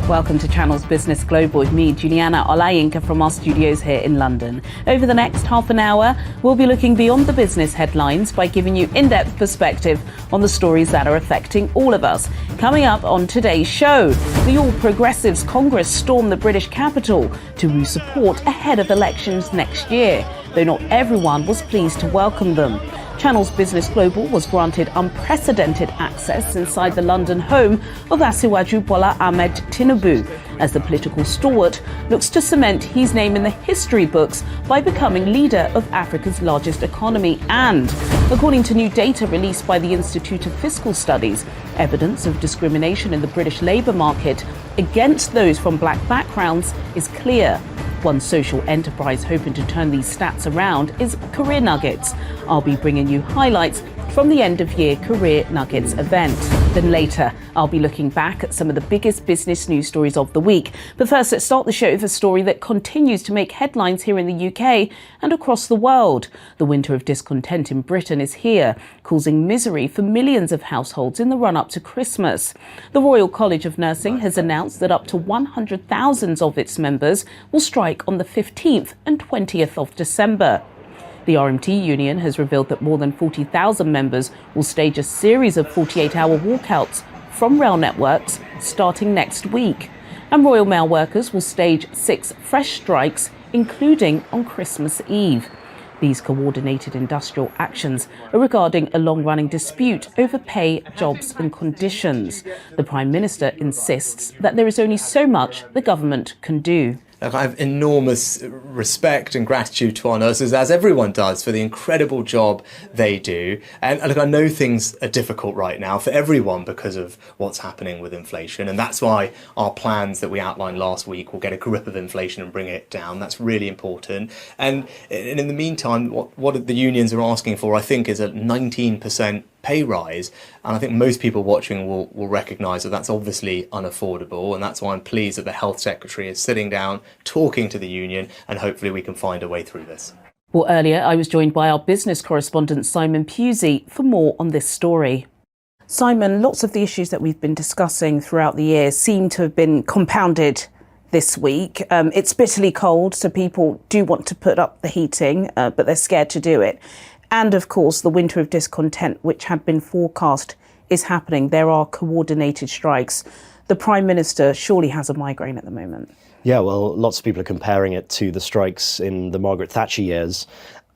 Welcome to Channel's Business Global with me, Juliana Olayinka, from our studios here in London. Over the next half an hour, we'll be looking beyond the business headlines by giving you in-depth perspective on the stories that are affecting all of us. Coming up on today's show, the All Progressives Congress stormed the British capital to woo support ahead of elections next year, though not everyone was pleased to welcome them. Channel's Business Global was granted unprecedented access inside the London home of Asiwaju Bola Ahmed Tinubu, as the political stalwart looks to cement his name in the history books by becoming leader of Africa's largest economy. And, according to new data released by the Institute of Fiscal Studies, evidence of discrimination in the British labour market against those from black backgrounds is clear. One social enterprise hoping to turn these stats around is Career Nuggets. I'll be bringing you highlights from the end-of-year Career Nuggets event. Then later, I'll be looking back at some of the biggest business news stories of the week. But first, let's start the show with a story that continues to make headlines here in the UK and across the world. The winter of discontent in Britain is here, causing misery for millions of households in the run-up to Christmas. The Royal College of Nursing has announced that up to 100,000 of its members will strike on the 15th and 20th of December. The RMT union has revealed that more than 40,000 members will stage a series of 48-hour walkouts from rail networks starting next week. And Royal Mail workers will stage 6 fresh strikes, including on Christmas Eve. These coordinated industrial actions are regarding a long-running dispute over pay, jobs and conditions. The Prime Minister insists that there is only so much the government can do. I have enormous respect and gratitude to our nurses, as everyone does, for the incredible job they do. And look, I know things are difficult right now for everyone because of what's happening with inflation. And that's why our plans that we outlined last week will get a grip of inflation and bring it down. That's really important. And in the meantime, what the unions are asking for, I think, is a 19% pay rise, and I think most people watching will recognise that that's obviously unaffordable, and that's why I'm pleased that the Health Secretary is sitting down, talking to the union, and hopefully we can find a way through this. Well, earlier I was joined by our business correspondent Simon Pusey for more on this story. Simon, lots of the issues that we've been discussing throughout the year seem to have been compounded this week. It's bitterly cold, so people do want to put up the heating, but they're scared to do it. And of course, the winter of discontent, which had been forecast, is happening. There are coordinated strikes. The Prime Minister surely has a migraine at the moment. Yeah, well, lots of people are comparing it to the strikes in the Margaret Thatcher years,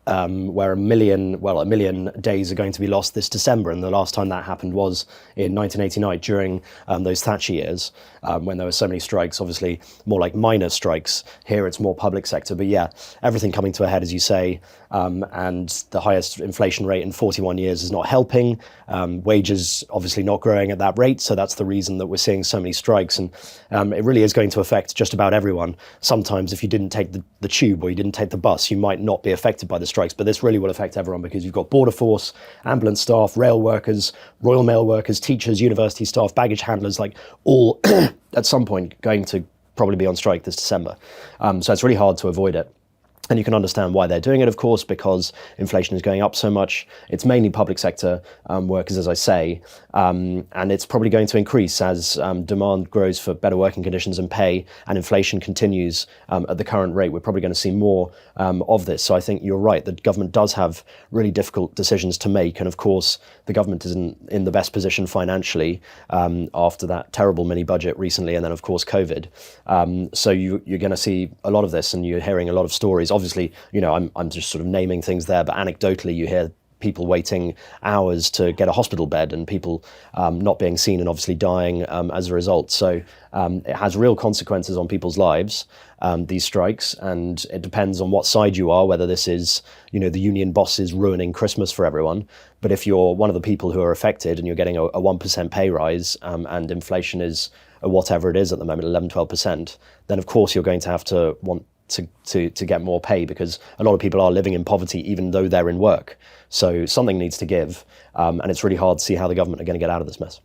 where a million days are going to be lost this December. And the last time that happened was in 1989 during those Thatcher years, when there were so many strikes, obviously more like minor strikes. Here it's more public sector. But yeah, everything coming to a head, as you say, and the highest inflation rate in 41 years is not helping. Wages obviously not growing at that rate. So that's the reason that we're seeing so many strikes. And it really is going to affect just about everyone. Sometimes if you didn't take the tube or you didn't take the bus, you might not be affected by the strikes. But this really will affect everyone, because you've got border force, ambulance staff, rail workers, Royal Mail workers, teachers, university staff, baggage handlers, like all at some point going to probably be on strike this December. So it's really hard to avoid it. And you can understand why they're doing it, of course, because inflation is going up so much. It's mainly public sector workers, as I say, and it's probably going to increase as demand grows for better working conditions and pay, and inflation continues at the current rate. We're probably going to see more of this. So I think you're right, the government does have really difficult decisions to make. And of course, the government isn't in the best position financially after that terrible mini budget recently, and then of course COVID. So you're going to see a lot of this, and you're hearing a lot of stories. Obviously, you know, I'm just sort of naming things there, but anecdotally you hear people waiting hours to get a hospital bed, and people not being seen and obviously dying as a result. So it has real consequences on people's lives, these strikes, and it depends on what side you are, whether this is, you know, the union bosses ruining Christmas for everyone. But if you're one of the people who are affected and you're getting a 1% pay rise and inflation is whatever it is at the moment, 11-12%, then of course you're going to have to want to get more pay, because a lot of people are living in poverty even though they're in work. So something needs to give, and it's really hard to see how the government are going to get out of this mess.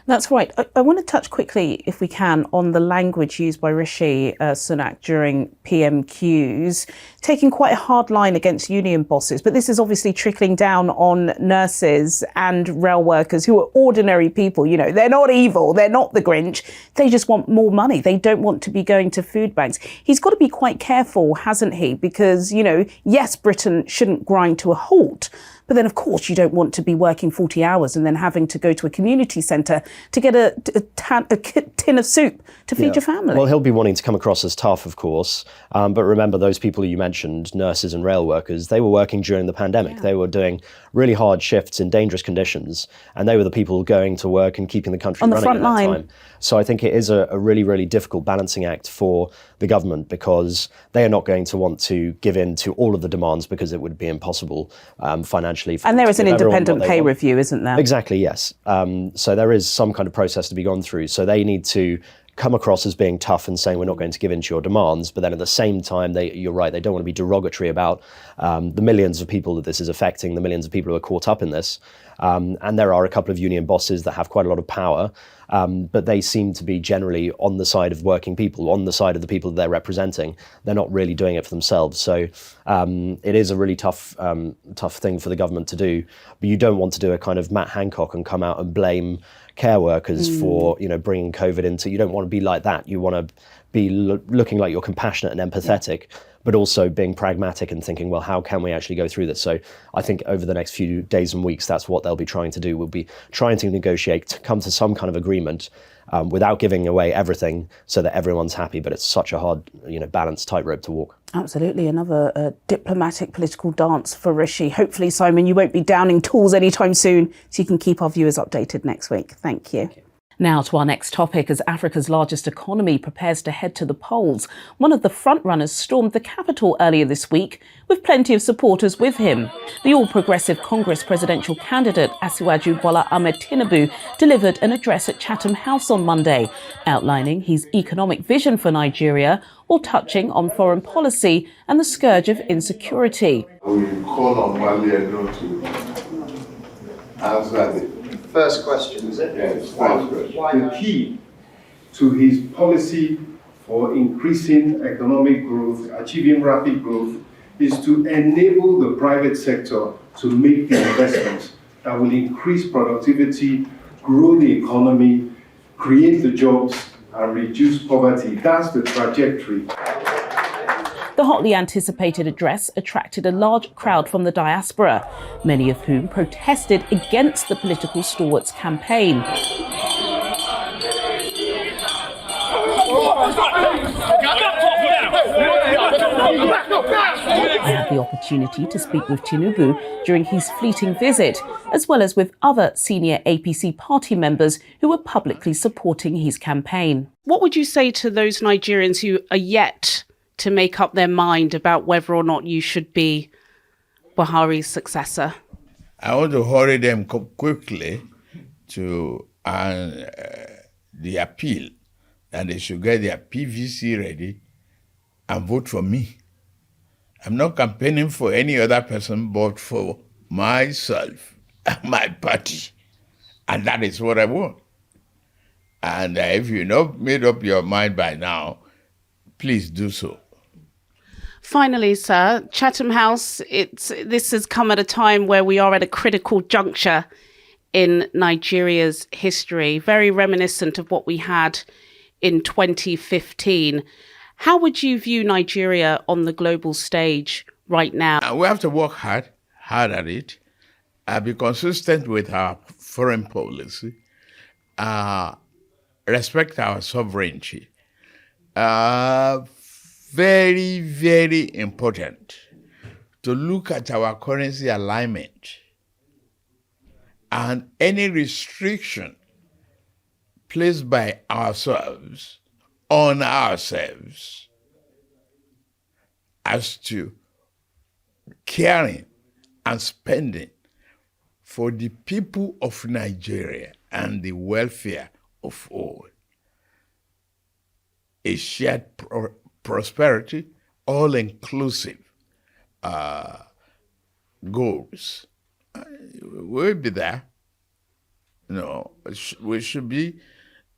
That's right. I want to touch quickly, if we can, on the language used by Rishi Sunak during PMQs, taking quite a hard line against union bosses. But this is obviously trickling down on nurses and rail workers who are ordinary people. You know, they're not evil. They're not the Grinch. They just want more money. They don't want to be going to food banks. He's got to be quite careful, hasn't he? Because, you know, yes, Britain shouldn't grind to a halt. But then, of course, you don't want to be working 40 hours and then having to go to a community centre to get a tin of soup to feed your family. Well, he'll be wanting to come across as tough, of course. But remember, those people you mentioned, nurses and rail workers, they were working during the pandemic. Yeah. They were doing really hard shifts in dangerous conditions. And they were the people going to work and keeping the country on the running front at that line. time. So I think it is a really, really difficult balancing act for the government, because they are not going to want to give in to all of the demands, because it would be impossible financially. And there is an independent pay review, isn't there? Exactly, yes. So there is some kind of process to be gone through. So they need to come across as being tough and saying we're not going to give in to your demands, but then at the same time, you're right, they don't want to be derogatory about the millions of people that this is affecting, the millions of people who are caught up in this. And there are a couple of union bosses that have quite a lot of power, but they seem to be generally on the side of working people, on the side of the people that they're representing. They're not really doing it for themselves. So it is a really tough thing for the government to do. But you don't want to do a kind of Matt Hancock and come out and blame care workers for, you know, bringing COVID into. You don't want to be like that. You want to be looking like you're compassionate and empathetic, but also being pragmatic and thinking, well, how can we actually go through this? So I think over the next few days and weeks, that's what they'll be trying to do. We'll be trying to negotiate, to come to some kind of agreement without giving away everything, so that everyone's happy. But it's such a hard, you know, balanced tightrope to walk. Absolutely. Another diplomatic political dance for Rishi. Hopefully, Simon, you won't be downing tools anytime soon, so you can keep our viewers updated next week. Thank you. Now to our next topic. As Africa's largest economy prepares to head to the polls, one of the frontrunners stormed the capital earlier this week, with plenty of supporters with him. The All Progressive Congress presidential candidate Asiwaju Bola Ahmed Tinubu delivered an address at Chatham House on Monday, outlining his economic vision for Nigeria, or touching on foreign policy and the scourge of insecurity. We call on Wale Edo to answer the first question, is it? yes, first question. The key to his policy for increasing economic growth, achieving rapid growth, is to enable the private sector to make the investments that will increase productivity, grow the economy, create the jobs, and reduce poverty. That's the trajectory. The hotly anticipated address attracted a large crowd from the diaspora, many of whom protested against the political stalwart's campaign. I had the opportunity to speak with Tinubu during his fleeting visit, as well as with other senior APC party members who were publicly supporting his campaign. What would you say to those Nigerians who are yet to make up their mind about whether or not you should be Buhari's successor? I want to hurry them quickly to the appeal, and they should get their PVC ready and vote for me. I'm not campaigning for any other person but for myself and my party. And that is what I want. And if you've not made up your mind by now, please do so. Finally, sir, Chatham House, this has come at a time where we are at a critical juncture in Nigeria's history, very reminiscent of what we had in 2015. How would you view Nigeria on the global stage right now? We have to work hard at it, be consistent with our foreign policy, respect our sovereignty. Very, very important to look at our currency alignment and any restriction placed by ourselves on ourselves as to caring and spending for the people of Nigeria and the welfare of all. A shared prosperity, all-inclusive goals. We'll be there. we should be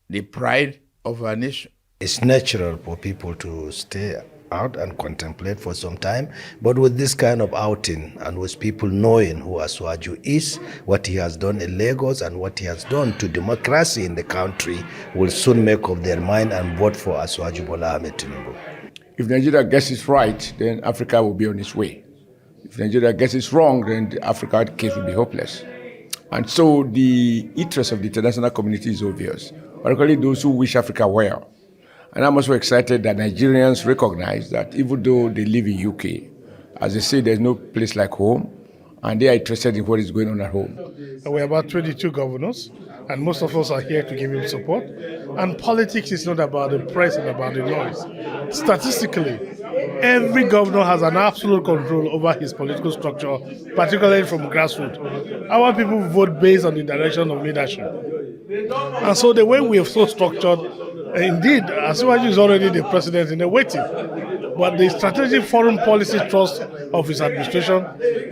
the pride of our nation. It's natural for people to stay out and contemplate for some time, but with this kind of outing and with people knowing who Asuwaju is, what he has done in Lagos and what he has done to democracy in the country, will soon make up their mind and vote for Asuwaju Bola Ahmed Tinubu. If Nigeria gets it right, then Africa will be on its way. If Nigeria gets it wrong, then the Africa case will be hopeless. And so the interest of the international community is obvious, particularly those who wish Africa well. And I'm also excited that Nigerians recognize that even though they live in UK, as they say, there's no place like home, and they are interested in what is going on at home. We're about 22 governors, and most of us are here to give him support. And politics is not about the press and about the noise. Statistically, every governor has an absolute control over his political structure, particularly from grassroots. Our people vote based on the direction of leadership. And so the way we have so structured, indeed, Asuwaju is already the president in the waiting. But the strategic foreign policy trust of his administration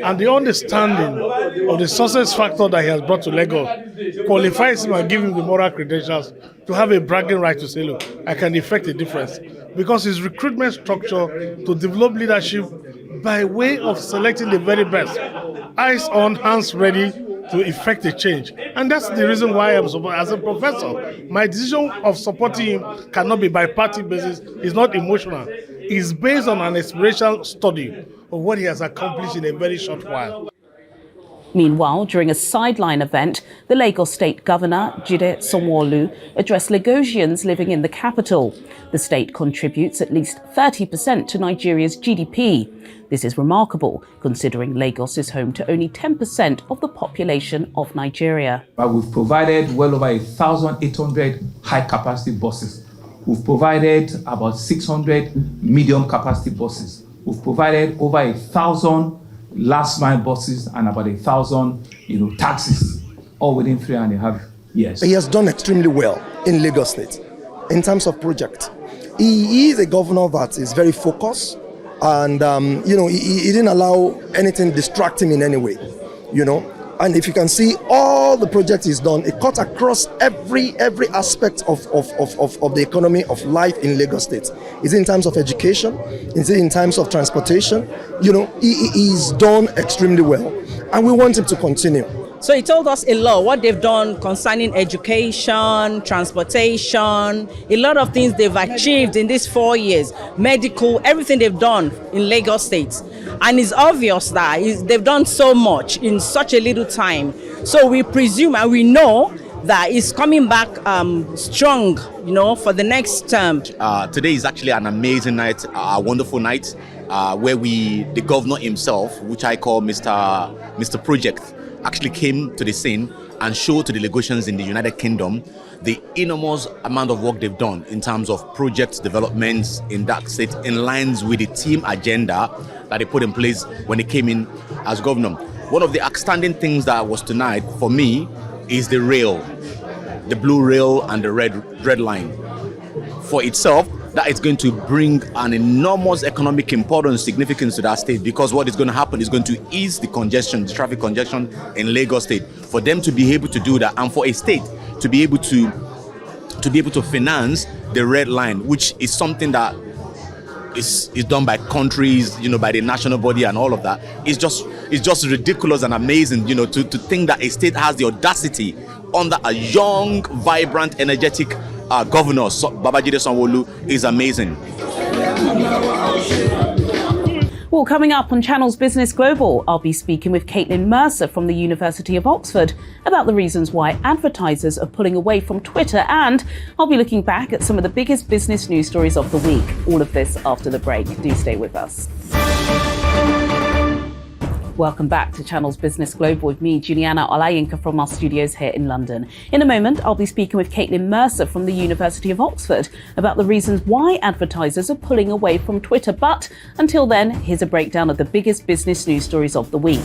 and the understanding of the success factor that he has brought to Lagos qualifies him and gives him the moral credentials to have a bragging right to say, look, I can effect a difference. Because his recruitment structure to develop leadership by way of selecting the very best, eyes on, hands ready, to effect a change. And that's the reason why I'm supporting. As a professor, my decision of supporting him cannot be by party basis. It's not emotional. It's based on an experiential study of what he has accomplished in a very short while. Meanwhile, during a sideline event, the Lagos State Governor, Jide Sanwo-Olu, addressed Lagosians living in the capital. The state contributes at least 30% to Nigeria's GDP. This is remarkable, considering Lagos is home to only 10% of the population of Nigeria. We've provided well over 1,800 high-capacity buses. We've provided about 600 medium-capacity buses. We've provided over 1,000 last-mile buses and about 1,000, taxis, all within 3.5 years. He has done extremely well in Lagos State in terms of project. He is a governor that is very focused, and he didn't allow anything distract him in any way. And if you can see all the projects he's done, it cut across every aspect of the economy of life in Lagos State. Is it in terms of education? Is it in terms of transportation? He's done extremely well, and we want him to continue. So he told us a lot what they've done concerning education, transportation, a lot of things they've achieved in these 4 years, medical, everything they've done in Lagos State. And it's obvious that they've done so much in such a little time. So we presume and we know that he's coming back strong, for the next term. Today is actually an amazing night, a wonderful night, where the governor himself, which I call Mr. Project, actually came to the scene and showed to the Lagosians in the United Kingdom the enormous amount of work they've done in terms of project developments in that state, in lines with the team agenda that they put in place when they came in as governor. One of the outstanding things that was tonight for me is the rail, the blue rail and the red line. For itself, that is going to bring an enormous economic importance, significance to that state, because what is going to happen is going to ease the congestion, the traffic congestion in Lagos State. For them to be able to do that, and for a state to be able to finance the red line, which is something that is done by countries, by the national body and all of that, it's just ridiculous and amazing, to think that a state has the audacity under a young, vibrant, energetic governor. Babajide Sanwo-Olu is amazing. Well, coming up on Channel's Business Global, I'll be speaking with Caitlin Mercer from the University of Oxford about the reasons why advertisers are pulling away from Twitter, and I'll be looking back at some of the biggest business news stories of the week. All of this after the break. Do stay with us. Welcome back to Channel's Business Global with me, Juliana Olayinka, from our studios here in London. In a moment, I'll be speaking with Caitlin Mercer from the University of Oxford about the reasons why advertisers are pulling away from Twitter. But until then, here's a breakdown of the biggest business news stories of the week.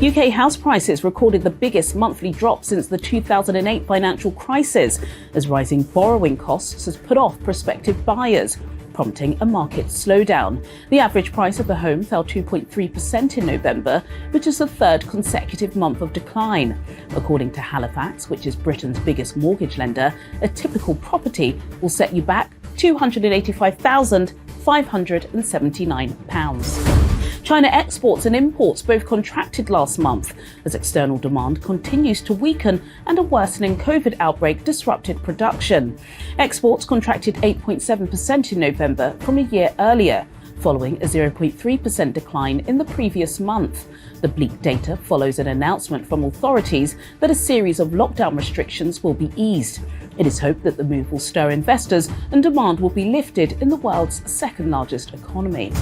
UK house prices recorded the biggest monthly drop since the 2008 financial crisis, as rising borrowing costs has put off prospective buyers. prompting a market slowdown. The average price of a home fell 2.3% in November, which is the third consecutive month of decline. According to Halifax, which is Britain's biggest mortgage lender, a typical property will set you back £285,579. China exports and imports both contracted last month as external demand continues to weaken and a worsening COVID outbreak disrupted production. Exports contracted 8.7% in November from a year earlier, following a 0.3% decline in the previous month. The bleak data follows an announcement from authorities that a series of lockdown restrictions will be eased. It is hoped that the move will stir investors and demand will be lifted in the world's second largest economy.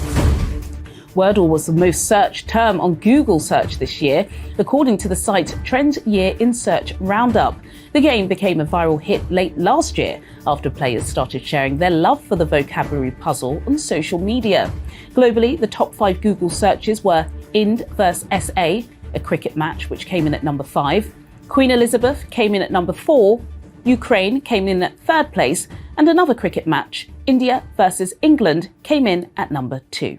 Wordle was the most searched term on Google search this year, according to the site Trend Year in Search Roundup. The game became a viral hit late last year after players started sharing their love for the vocabulary puzzle on social media. Globally, the top 5 Google searches were Ind vs SA, a cricket match which came in at number 5, Queen Elizabeth came in at number 4, Ukraine came in at 3rd place, and another cricket match, India versus England, came in at number 2.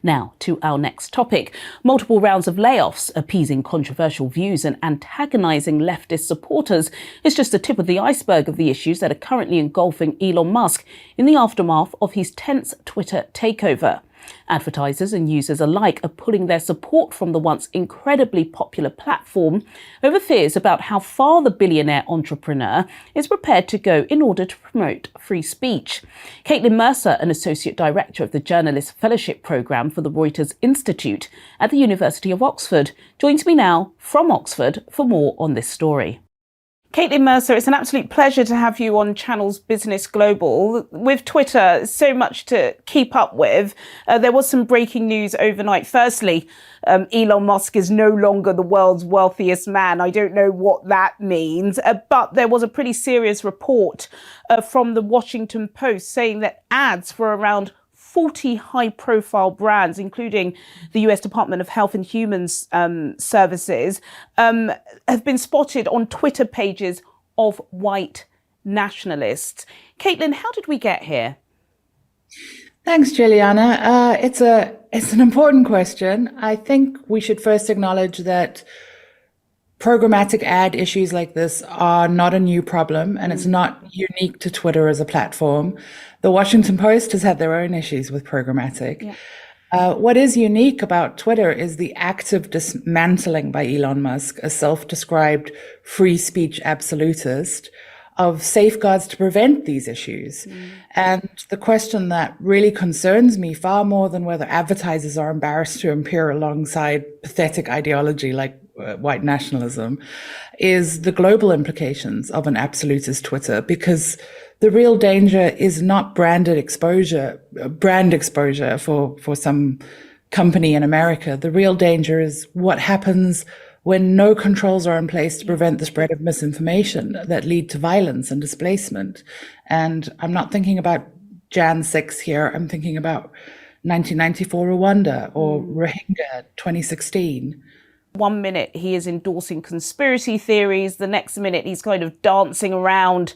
Now to our next topic. Multiple rounds of layoffs, appeasing controversial views and antagonising leftist supporters is just the tip of the iceberg of the issues that are currently engulfing Elon Musk in the aftermath of his tense Twitter takeover. Advertisers and users alike are pulling their support from the once incredibly popular platform over fears about how far the billionaire entrepreneur is prepared to go in order to promote free speech. Caitlin Mercer, an associate director of the Journalist Fellowship Programme for the Reuters Institute at the University of Oxford, joins me now from Oxford for more on this story. Caitlin Mercer, it's an absolute pleasure to have you on Channel's Business Global. With Twitter, so much to keep up with. There was some breaking news overnight. Firstly, Elon Musk is no longer the world's wealthiest man. I don't know what that means, but there was a pretty serious report from the Washington Post saying that ads for around 40 high-profile brands, including the US Department of Health and Human Services, have been spotted on Twitter pages of white nationalists. Caitlin, how did we get here? Thanks, Juliana. It's an important question. I think we should first acknowledge that programmatic ad issues like this are not a new problem, and it's not unique to Twitter as a platform. The Washington Post has had their own issues with programmatic. Yeah. What is unique about Twitter is the active dismantling by Elon Musk, a self-described free speech absolutist, of safeguards to prevent these issues. And the question that really concerns me far more than whether advertisers are embarrassed to appear alongside pathetic ideology like white nationalism is the global implications of an absolutist Twitter, because the real danger is not brand exposure for some company in America. The real danger is what happens when no controls are in place to prevent the spread of misinformation that lead to violence and displacement. And I'm not thinking about Jan 6 here. I'm thinking about 1994 Rwanda or Rohingya 2016. 1 minute he is endorsing conspiracy theories, the next minute he's kind of dancing around,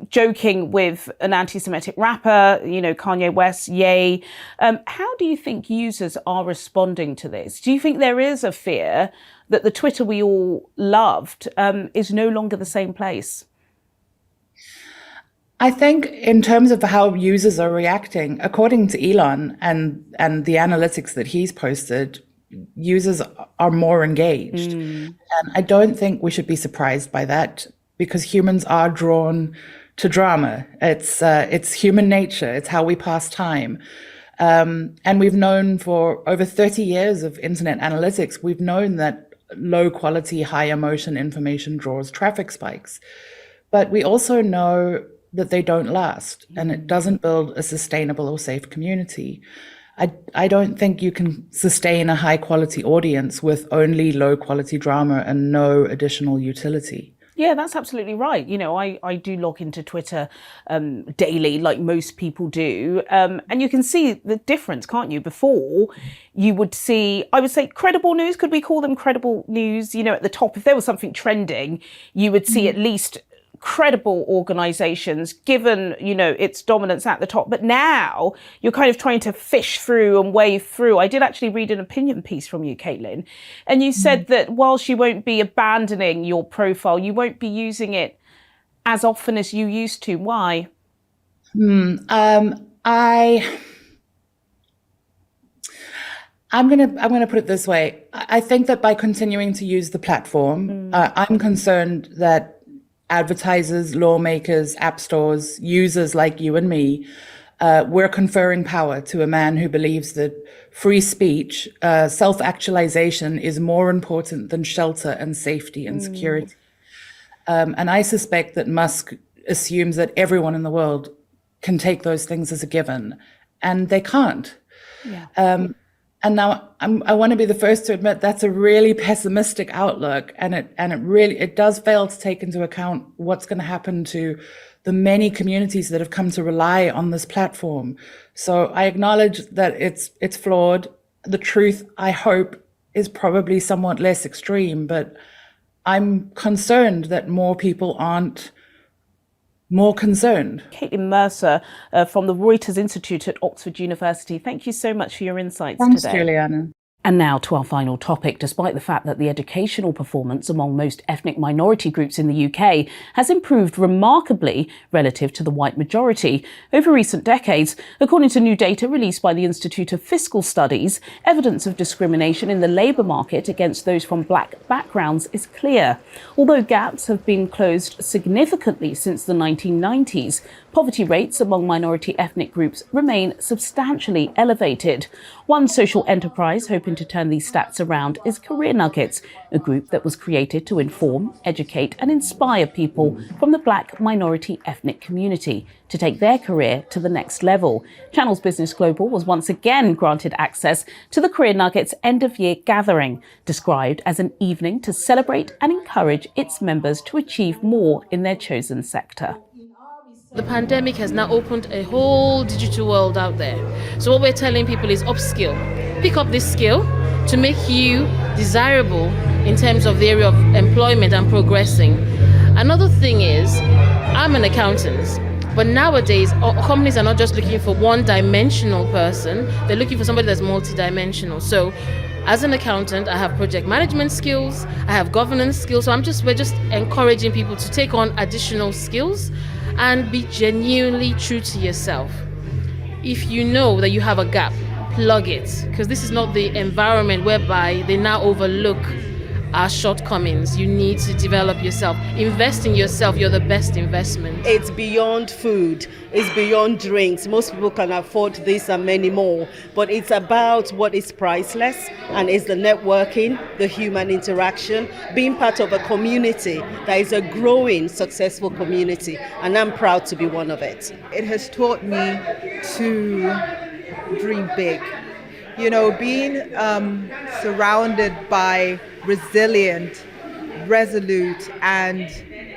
joking with an anti-Semitic rapper, Kanye West, Ye. How do you think users are responding to this? Do you think there is a fear that the Twitter we all loved is no longer the same place? I think in terms of how users are reacting, according to Elon and the analytics that he's posted, users are more engaged. And I don't think we should be surprised by that, because humans are drawn to drama. It's human nature. It's how we pass time. And we've known for over 30 years of internet analytics, we've known that low quality, high emotion information draws traffic spikes. But we also know that they don't last, and it doesn't build a sustainable or safe community. I don't think you can sustain a high quality audience with only low quality drama and no additional utility. Yeah, that's absolutely right. I do log into Twitter daily, like most people do. And you can see the difference, can't you? Before, you would see, I would say, credible news. Could we call them credible news? At the top, if there was something trending, you would see at least credible organisations, given, its dominance at the top. But now you're kind of trying to fish through and wade through. I did actually read an opinion piece from you, Caitlin, and you said that whilst you won't be abandoning your profile, you won't be using it as often as you used to. Why? I'm gonna put it this way. I think that by continuing to use the platform, I'm concerned that advertisers, lawmakers, app stores, users like you and me, we're conferring power to a man who believes that free speech, self-actualization is more important than shelter and safety and security. And I suspect that Musk assumes that everyone in the world can take those things as a given, and they can't. Yeah. And now I want to be the first to admit that's a really pessimistic outlook, and it does fail to take into account what's going to happen to the many communities that have come to rely on this platform. So I acknowledge that it's flawed. The truth, I hope, is probably somewhat less extreme, but I'm concerned that more people aren't more concerned. Caitlin Mercer from the Reuters Institute at Oxford University. Thank you so much for your insights today. Thanks, Juliana. And now to our final topic. Despite the fact that the educational performance among most ethnic minority groups in the UK has improved remarkably relative to the white majority over recent decades, according to new data released by the Institute of Fiscal Studies, evidence of discrimination in the labour market against those from black backgrounds is clear. Although gaps have been closed significantly since the 1990s, poverty rates among minority ethnic groups remain substantially elevated. One social enterprise hoping to turn these stats around is Career Nuggets, a group that was created to inform, educate and inspire people from the black minority ethnic community to take their career to the next level. Channels Business Global was once again granted access to the Career Nuggets end-of-year gathering, described as an evening to celebrate and encourage its members to achieve more in their chosen sector. The pandemic has now opened a whole digital world out there. So what we're telling people is upskill. Pick up this skill to make you desirable in terms of the area of employment and progressing. Another thing is, I'm an accountant, but nowadays companies are not just looking for one-dimensional person, they're looking for somebody that's multi-dimensional. So as an accountant, I have project management skills, I have governance skills, so we're just encouraging people to take on additional skills and be genuinely true to yourself. If you know that you have a gap, plug it, because this is not the environment whereby they now overlook our shortcomings. You need to develop yourself. Invest in yourself. You're the best investment. It's beyond food. It's beyond drinks. Most people can afford this and many more. But it's about what is priceless, and it's the networking, the human interaction, being part of a community that is a growing, successful community. And I'm proud to be one of it. It has taught me to dream big. You know, being surrounded by resilient, resolute, and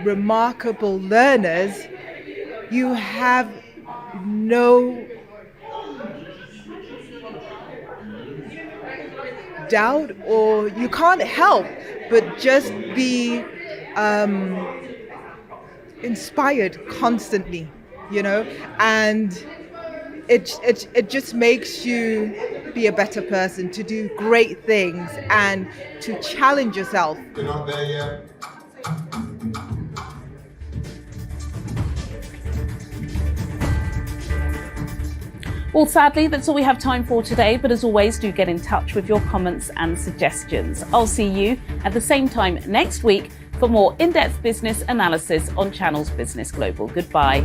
remarkable learners, you have no doubt, or you can't help but just be inspired constantly, you know, and it just makes you be a better person, to do great things and to challenge yourself. You're not there yet. Well, sadly, that's all we have time for today. But as always, do get in touch with your comments and suggestions. I'll see you at the same time next week for more in-depth business analysis on Channels Business Global. Goodbye.